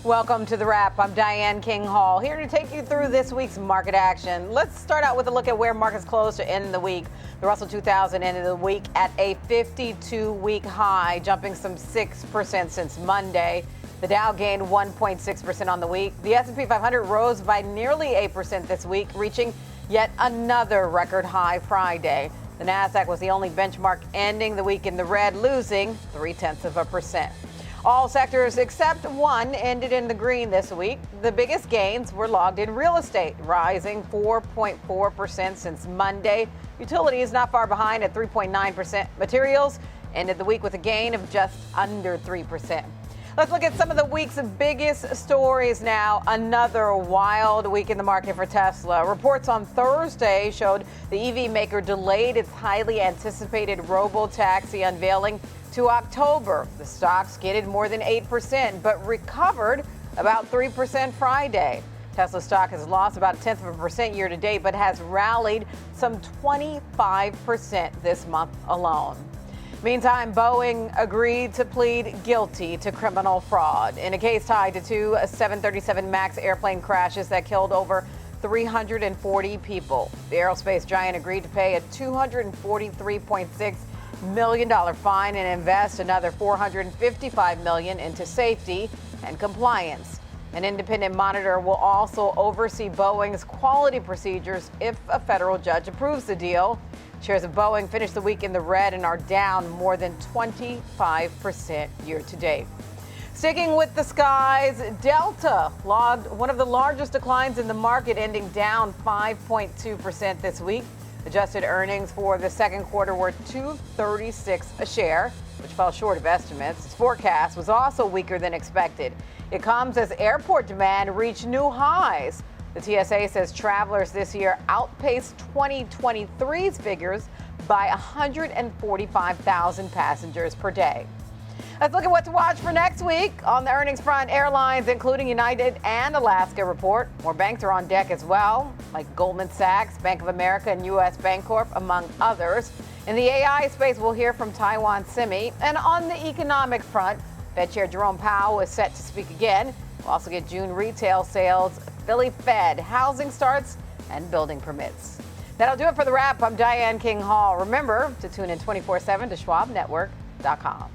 Welcome to The Wrap. I'm Diane King Hall, here to take you through this week's market action. Let's start out with a look at where markets closed to end the week. The Russell 2000 ended the week at a 52-week high, jumping some 6% since Monday. The Dow gained 1.6% on the week. The S&P 500 rose by nearly 8% this week, reaching yet another record high Friday. The Nasdaq was the only benchmark ending the week in the red, losing 0.3%. All sectors except one ended in the green this week. The biggest gains were logged in real estate, rising 4.4% since Monday. Utilities not far behind at 3.9%. Materials ended the week with a gain of just under 3%. Let's look at some of the week's biggest stories now. Another wild week in the market for Tesla. Reports on Thursday showed the EV maker delayed its highly anticipated Robotaxi unveiling to October. The stock skidded more than 8%, but recovered about 3% Friday. Tesla stock has lost about 0.1% year to date, but has rallied some 25% this month alone. Meantime, Boeing agreed to plead guilty to criminal fraud in a case tied to two 737 MAX airplane crashes that killed over 340 people. The aerospace giant agreed to pay a $243.6 million fine and invest another $455 million into safety and compliance. An independent monitor will also oversee Boeing's quality procedures if a federal judge approves the deal. Shares of Boeing finished the week in the red and are down more than 25% year to date. Sticking with the skies, Delta logged one of the largest declines in the market, ending down 5.2% this week. Adjusted earnings for the second quarter were $2.36 a share, which fell short of estimates. Its forecast was also weaker than expected. It comes as airport demand reached new highs. The TSA says travelers this year outpaced 2023's figures by 145,000 passengers per day. Let's look at what to watch for next week. On the earnings front, airlines, including United and Alaska, report. More banks are on deck as well, like Goldman Sachs, Bank of America, and U.S. Bancorp, among others. In the AI space, we'll hear from Taiwan Semi. And on the economic front, Fed Chair Jerome Powell is set to speak again. We'll also get June retail sales, Philly Fed, housing starts, and building permits. That'll do it for The Wrap. I'm Diane King Hall. Remember to tune in 24/7 to schwabnetwork.com.